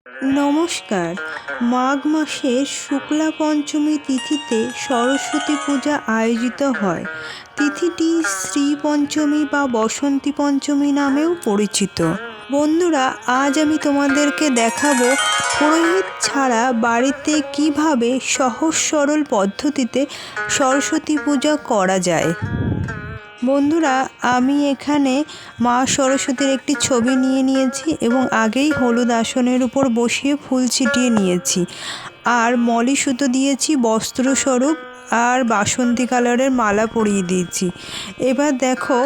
নমস্কার। মাঘ মাসের শুক্লা পঞ্চমী তিথিতে সরস্বতী পূজা আয়োজিত হয়। তিথিটি শ্রী পঞ্চমী বা বসন্তী পঞ্চমী নামেও পরিচিত। বন্ধুরা, আজ আমি তোমাদেরকে দেখাবো পুরোহিত ছাড়া বাড়িতে কিভাবে সহজ সরল পদ্ধতিতে সরস্বতী পূজা করা যায়। বন্ধুরা, আমি এখানে মা সরস্বতীর একটি ছবি নিয়ে নিয়েছি এবং আগেই হলুদ আসনের উপর বসিয়ে ফুল ছিটিয়ে নিয়েছি, আর মলি সুতো দিয়েছি বস্ত্রস্বরূপ, আর বাসন্তী কালারের মালা পরিয়ে দিয়েছি। এবার দেখো,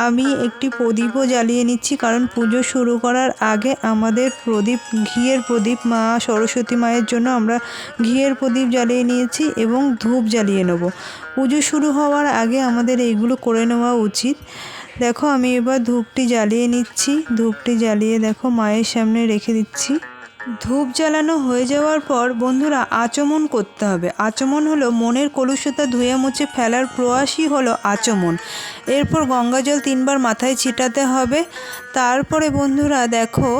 আমি একটি প্রদীপও জ্বালিয়ে নিচ্ছি, কারণ পুজো শুরু করার আগে আমাদের প্রদীপ, ঘিয়ের প্রদীপ, মা সরস্বতী মায়ের জন্য আমরা ঘিয়ের প্রদীপ জ্বালিয়ে নিয়েছি এবং ধূপ জ্বালিয়ে নেব। পুজো শুরু হওয়ার আগে আমাদের এইগুলো করে নেওয়া উচিত। দেখো, আমি এবার ধূপটি জ্বালিয়ে নিচ্ছি। ধূপটি জ্বালিয়ে দেখো মায়ের সামনে রেখে দিচ্ছি। ধূপ জ্বালানো হয়ে যাওয়ার পর বন্ধুরা আচমন করতে হবে। আচমন হলো মনের কলুষতা ধুয়ে মুছে ফেলার প্রয়াসই হলো আচমন। এরপর গঙ্গাজল 3 বার মাথায় ছিটাতে হবে। তারপরে বন্ধুরা দেখো,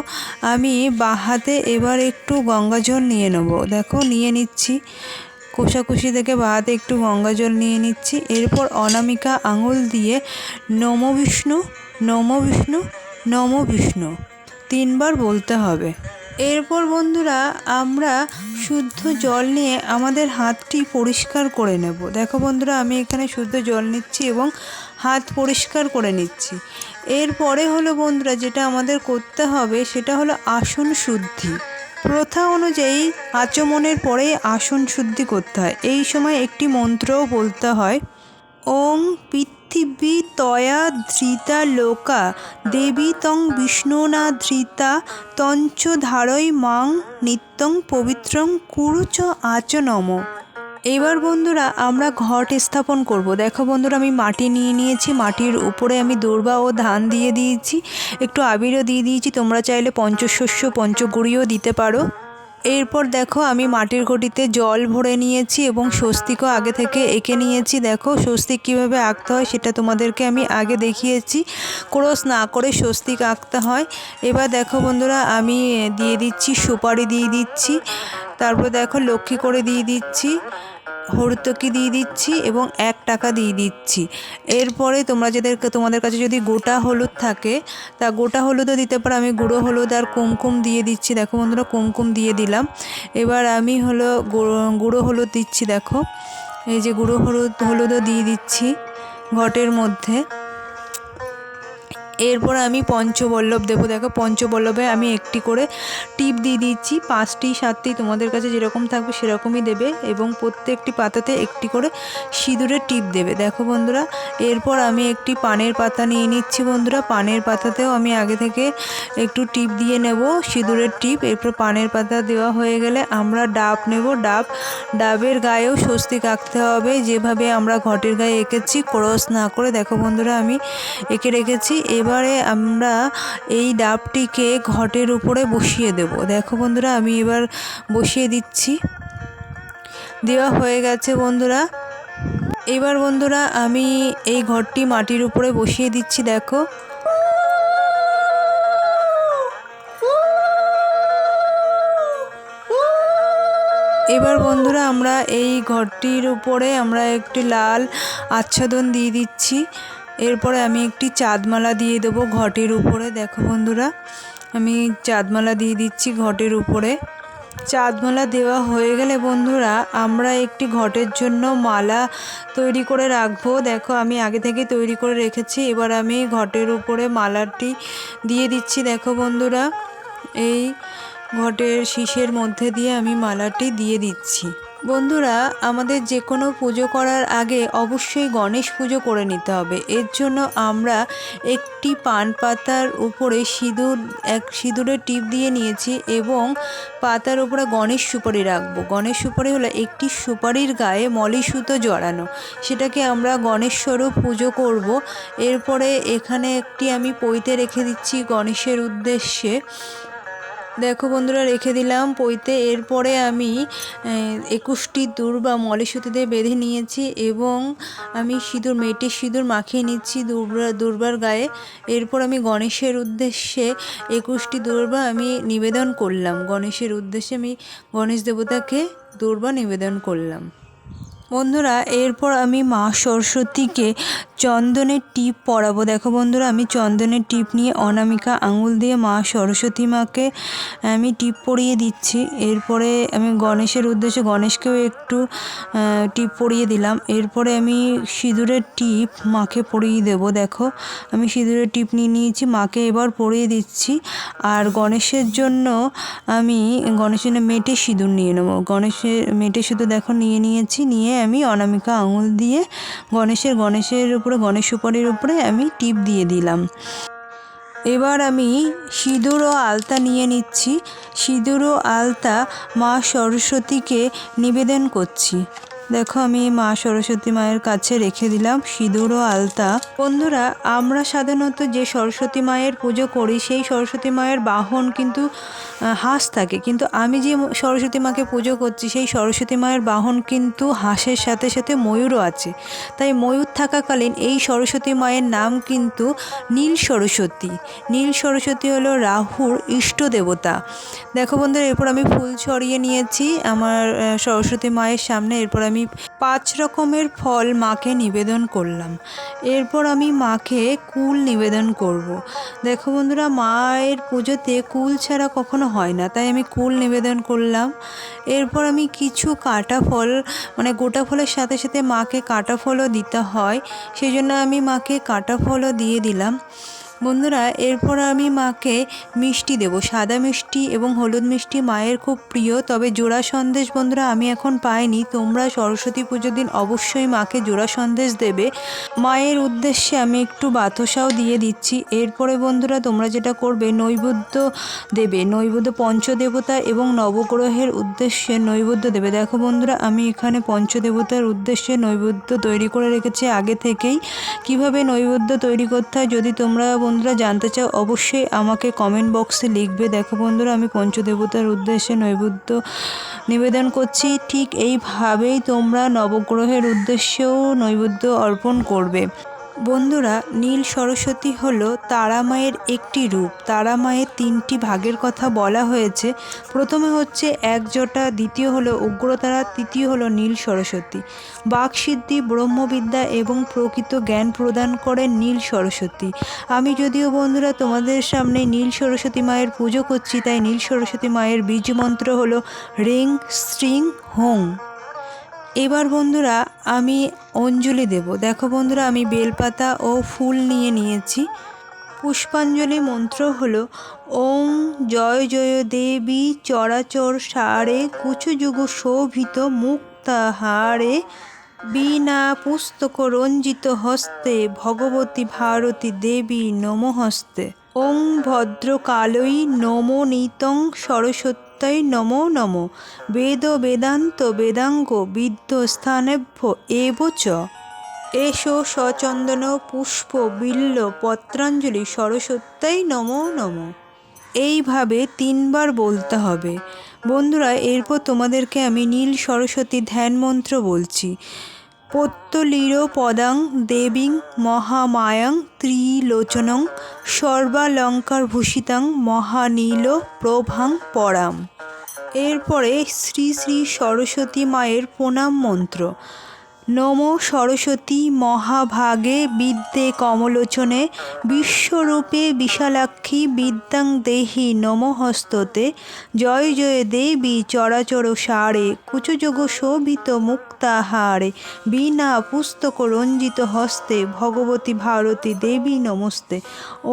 আমি বাঁ হাতে এবার একটু গঙ্গাজল নিয়ে নেব। দেখো, নিয়ে নিচ্ছি। কোষাকুষি থেকে বাঁ হাতে একটু গঙ্গাজল নিয়ে নিচ্ছি। এরপর অনামিকা আঙুল দিয়ে নমো বিষ্ণু, নমো বিষ্ণু, নমো বিষ্ণু 3 বার বলতে হবে। এরপর বন্ধুরা আমরা শুদ্ধ জল নিয়ে আমাদের হাতটি পরিষ্কার করে নেব। দেখো বন্ধুরা, আমি এখানে শুদ্ধ জল নিচ্ছি এবং হাত পরিষ্কার করে নিচ্ছি। এরপরে হলো বন্ধুরা, যেটা আমাদের করতে হবে সেটা হলো আসন শুদ্ধি। প্রথা অনুযায়ী আচমনের পরেই আসন শুদ্ধি করতে হয়। এই সময় একটি মন্ত্রও বলতে হয়। ওং পৃথিবী তয়া ধৃতা লোকা দেবী তং বিষ্ণুনা ধৃতা তঞ্চ ধারৈ মাং নিত্যং পবিত্রং কুরু চ আচনম। এবার বন্ধুরা আমরা ঘট স্থাপন করব। দেখো বন্ধুরা, আমি মাটি নিয়ে নিয়েছি। মাটির উপরে আমি দূর্বা ও ধান দিয়ে দিয়েছি, একটু আবিরও দিয়ে দিয়েছি। তোমরা চাইলে পঞ্চশস্য, পঞ্চগুড়িও দিতে পারো। এরপর দেখো, আমি মাটির ঘটিতে জল ভরে নিয়েছি এবং স্বস্তিকও আগে থেকে এঁকে নিয়েছি। দেখো, স্বস্তিক কীভাবে আঁকতে হয় সেটা তোমাদেরকে আমি আগে দেখিয়েছি। ক্রস না করে স্বস্তিক আঁকতে হয়। এবার দেখো বন্ধুরা, আমি দিয়ে দিচ্ছি সুপারি, দিয়ে দিচ্ছি। তারপর দেখো লক্ষ্মী করে দিয়ে দিচ্ছি, হর্তুকি দিয়ে দিচ্ছি এবং 1 টাকা দিয়ে দিচ্ছি। এরপরে তোমাদের কাছে যদি গোটা হলুদ থাকে তা গোটা হলুদও দিতে পারো। আমি গুঁড়ো হলুদ আর কুমকুম দিয়ে দিচ্ছি। দেখো বন্ধুরা, কুমকুম দিয়ে দিলাম। এবার আমি গুঁড়ো হলুদ দিচ্ছি। দেখো, এই যে গুঁড়ো হলুদও দিয়ে দিচ্ছি ঘটের মধ্যে। এরপর আমি পঞ্চবল্লভ দেবো। দেখো, পঞ্চবল্লভে আমি একটি করে টিপ দিয়ে দিচ্ছি। 5টি 7টি তোমাদের কাছে যেরকম থাকবে সেরকমই দেবে এবং প্রত্যেকটি পাতাতে একটি করে সিঁদুরের টিপ দেবে। দেখো বন্ধুরা, এরপর আমি একটি পানের পাতা নিয়ে নিচ্ছি। বন্ধুরা, পানের পাতাতেও আমি আগে থেকে একটু টিপ দিয়ে নেব, সিঁদুরের টিপ। এরপর পানের পাতা দেওয়া হয়ে গেলে আমরা ডাব নেব। ডাবের গায়েও স্বস্তিক আঁকতে হবে, যেভাবে আমরা ঘটের গায়ে এঁকেছি, ক্রস না করে। দেখো বন্ধুরা, আমি এঁকে রেখেছি। এবারে আমরা এই ডাবটিকে ঘটের উপরে বসিয়ে দেব। দেখো বন্ধুরা, আমি এবার বসিয়ে দিচ্ছি। দেওয়া হয়ে গেছে বন্ধুরা। এবার বন্ধুরা আমি এই ঘরটি মাটির উপরে বসিয়ে দিচ্ছি। দেখো, এবার বন্ধুরা আমরা এই ঘরটির উপরে আমরা একটি লাল আচ্ছাদন দিয়ে দিচ্ছি। এরপরে আমি একটি চাঁদমালা দিয়ে দেবো ঘটের উপরে। দেখো বন্ধুরা, আমি চাঁদমালা দিয়ে দিচ্ছি ঘটের উপরে। চাঁদমালা দেওয়া হয়ে গেলে বন্ধুরা আমরা একটি ঘটের জন্য মালা তৈরি করে রাখবো। দেখো, আমি আগে থেকে তৈরি করে রেখেছি। এবার আমি ঘটের উপরে মালাটি দিয়ে দিচ্ছি। দেখো বন্ধুরা, এই ঘটের শীষের মধ্যে দিয়ে আমি মালাটি দিয়ে দিচ্ছি। বন্ধুরা, আমাদের যে কোনো পুজো করার আগে অবশ্যই গণেশ পুজো করে নিতে হবে। এর জন্য আমরা একটি পান পাতার উপরে সিঁদুরের টিপ দিয়ে নিয়েছি এবং পাতার উপরে গণেশ সুপারি রাখবো। গণেশ সুপারি হলো একটি সুপারির গায়ে মলি সুতো জড়ানো, সেটাকে আমরা গণেশ স্বরূপ পুজো করব। এরপরে এখানে একটি আমি পইতে রেখে দিচ্ছি গণেশের উদ্দেশ্যে। দেখো বন্ধুরা, রেখে দিলাম পইতে। এরপরে আমি 21টি দূর্বা মলেসুতো দিয়ে বেঁধে নিয়েছি এবং আমি মেটের সিঁদুর মাখিয়ে নিচ্ছি দূর্বার গায়ে। এরপর আমি গণেশের উদ্দেশ্যে 21টি দূর্বা আমি নিবেদন করলাম। গণেশের উদ্দেশ্যে আমি গণেশ দেবতাকে দূর্বা নিবেদন করলাম। বন্ধুরা, এরপর আমি মা সরস্বতীকে চন্দনের টিপ পরাবো। দেখো বন্ধুরা, আমি চন্দনের টিপ নিয়ে অনামিকা আঙুল দিয়ে মা সরস্বতী মাকে আমি টিপ পরিয়ে দিচ্ছি। এরপরে আমি গণেশের উদ্দেশ্যে গণেশকেও একটু টিপ পরিয়ে দিলাম। এরপরে আমি সিঁদুরের টিপ মাকে পরিয়ে দেব। দেখো, আমি সিঁদুরের টিপ নিয়ে নিয়েছি, মাকে এবার পরিয়ে দিচ্ছি। আর গণেশের জন্য মেটে সিঁদুর নিয়ে নেবো। মেটে সিঁদুর দেখো নিয়ে নিয়েছি। নিয়ে আমি অনামিকা আঙুল দিয়ে গণেশের উপরে, গণেশ সুপারির উপরে আমি টিপ দিয়ে দিলাম। এবার আমি সিঁদুর ও আলতা নিয়ে নিচ্ছি। সিঁদুর ও আলতা মা সরস্বতীকে নিবেদন করছি। দেখো, আমি মা সরস্বতী মায়ের কাছে রেখে দিলাম সিঁদুর ও আলতা। বন্ধুরা, আমরা সাধারণত যে সরস্বতী মায়ের পুজো করি সেই সরস্বতী মায়ের বাহন কিন্তু হাঁস থাকে, কিন্তু আমি যে সরস্বতী মাকে পুজো করছি সেই সরস্বতী মায়ের বাহন কিন্তু হাঁসের সাথে সাথে ময়ূরও আছে। তাই ময়ূর থাকাকালীন এই সরস্বতী মায়ের নাম কিন্তু নীল সরস্বতী। নীল সরস্বতী হলো রাহুর ইষ্ট দেবতা। দেখো বন্ধুরা, এরপর আমি ফুল ছড়িয়ে নিয়েছি আমার সরস্বতী মায়ের সামনে। এরপর আমি 5 রকমের ফল মাকে নিবেদন করলাম। এরপর আমি মাকে কুল নিবেদন করব। দেখো বন্ধুরা, মায়ের পুজোতে কুল ছাড়া কখনো হয় না, তাই আমি কুল নিবেদন করলাম। এরপর আমি কিছু কাটা ফল, গোটা ফলের সাথে সাথে মাকে কাটা ফলও দিতে হয়, সেই জন্য আমি মাকে কাটা ফলও দিয়ে দিলাম। বন্ধুরা, এরপর আমি মাকে মিষ্টি দেব। সাদা মিষ্টি এবং হলুদ মিষ্টি মায়ের খুব প্রিয়, তবে জোড়া সন্দেশ বন্ধুরা আমি এখন পাইনি। তোমরা সরস্বতী পুজোর দিন অবশ্যই মাকে জোড়া সন্দেশ দেবে। মায়ের উদ্দেশ্যে আমি একটু বাতাসাও দিয়ে দিচ্ছি। এরপরে বন্ধুরা, তোমরা যেটা করবে, নৈবেদ্য দেবে। নৈবেদ্য পঞ্চদেবতা এবং নবগ্রহের উদ্দেশ্যে নৈবেদ্য দেবে। দেখো বন্ধুরা, আমি এখানে পঞ্চদেবতার উদ্দেশ্যে নৈবেদ্য তৈরি করে রেখেছি আগে থেকেই। কিভাবে নৈবেদ্য তৈরি করতে হয় যদি তোমরা বন্ধুরা জানতে চাও, অবশ্যই আমাকে কমেন্ট বক্সে লিখবে। দেখো বন্ধুরা, আমি পঞ্চদেবতার উদ্দেশ্যে নৈবেদ্য নিবেদন করছি। ঠিক এইভাবেই তোমরা নবগ্রহের উদ্দেশ্যেও নৈবেদ্য অর্পণ করবে। বন্ধুরা, নীল সরস্বতী হলো তারা মায়ের একটি রূপ। তারা মায়ের 3টি ভাগের কথা বলা হয়েছে। প্রথমে হচ্ছে একজটা, দ্বিতীয় হলো উগ্রতারা, তৃতীয় হলো নীল সরস্বতী। বাকসিদ্ধি, ব্রহ্মবিদ্যা এবং প্রকৃত জ্ঞান প্রদান করেন নীল সরস্বতী। আমি যদিও বন্ধুরা তোমাদের সামনে নীল সরস্বতী মায়ের পুজো করছি, তাই নীল সরস্বতী মায়ের বীজ মন্ত্র হলো রিং স্ট্রিং হোং। এবার বন্ধুরা আমি অঞ্জলি দেব। দেখো বন্ধুরা, আমি বেলপাতা ও ফুল নিয়ে নিয়েছি। পুষ্পাঞ্জলি মন্ত্র হলো ওং জয় জয় দেবী চরাচর সারে কুচযুগ শোভিত মুক্তাহারে বীণা পুস্তক রঞ্জিত হস্তে ভগবতী ভারতী দেবী নমহস্তে। ওং ভদ্রকালই নমো নিতং সরস্বত্যই নমো নমো বেদ বেদান্ত বেদাঙ্গ বিদ্য স্থানেভ্য এব চ। এষো সচন্দন পুষ্প বিল্ল পত্রাঞ্জলি সরস্বত্যই নমো নমো। এইভাবে 3 বার বলতে হবে। বন্ধুরা, এরপর তোমাদেরকে আমি নীল সরস্বতী ধ্যান মন্ত্র বলছি। পত্তলীর পদাং দেবীং মহামায়াং ত্রিলোচনং সর্বালঙ্কার ভূষিতাং মহানীল প্রভাং পরাম। এরপরে শ্রী শ্রী সরস্বতী মায়ের প্রণাম মন্ত্র। নমো সরস্বতী মহাভাগে বিদ্যে কমলোচনে বিশ্বরূপে বিশালাক্ষী বিদ্যাং দেহি নমহস্ততে। জয় জয় দেবী চরাচর সারে কুচযোগ শোভিত মুক্তাহারে বীণা পুস্তক রঞ্জিত হস্তে ভগবতী ভারতী দেবী নমস্তে।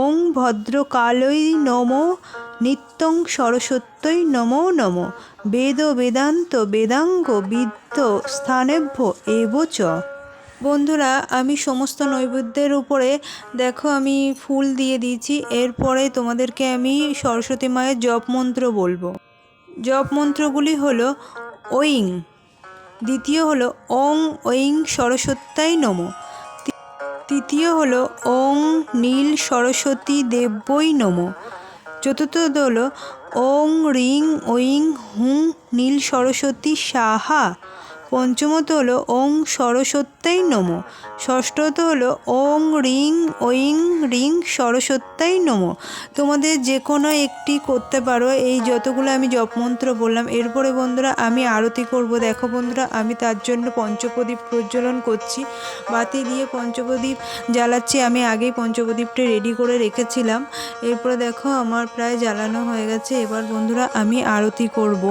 ওং ভদ্রকালই নমো নিত্যং সরস্বত্যই নমো নমো বেদ বেদান্ত বেদাঙ্গ বিদ্য স্থানেভ্য এব চ। বন্ধুরা, আমি সমস্ত নৈবেদ্যের উপরে দেখো আমি ফুল দিয়ে দিয়েছি। এরপরে তোমাদেরকে আমি সরস্বতী মায়ের জপ মন্ত্র বলবো। জপ মন্ত্রগুলি হলো ঐং, দ্বিতীয় হলো ওং ঐং সরস্বত্যাই নমঃ, তৃতীয় হলো ওং নীল সরস্বতী দেব্যই নমঃ, চতুর্থত হলো ওং রিং ঐং হুং নীল সরস্বতী সাহা। পঞ্চমত হলো ওং সরস্বত্যাই নমঃ। ষষ্ঠত হলো ওং রিং ঐং রিং সরস্বত্যাই নমঃ। তোমাদের যে কোনো একটি করতে পারো, এই যতগুলো আমি জপমন্ত্র বললাম। এরপরে বন্ধুরা আমি আরতি করব। দেখো বন্ধুরা, আমি তার জন্য পঞ্চপ্রদীপ প্রজ্বলন করছি, বাতি দিয়ে পঞ্চপ্রদীপ জ্বালাচ্ছি। আমি আগেই পঞ্চপ্রদীপটা রেডি করে রেখেছিলাম। এরপরে দেখো আমার প্রায় জ্বালানো হয়ে গেছে। এবার বন্ধুরা আমি আরতি করব।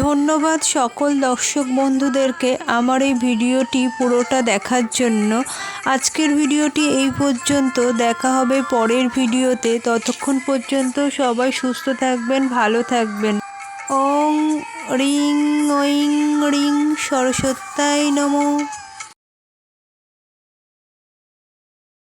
ধন্যবাদ সকল দর্শক বন্ধুদেরকে আমার এই ভিডিওটি পুরোটা দেখার জন্য। আজকের ভিডিওটি এই পর্যন্ত, দেখা হবে পরের ভিডিওতে। ততক্ষণ পর্যন্ত সবাই সুস্থ থাকবেন, ভালো থাকবেন। ওং রিং ঐং রিং সরস্বত্যাই নমঃ।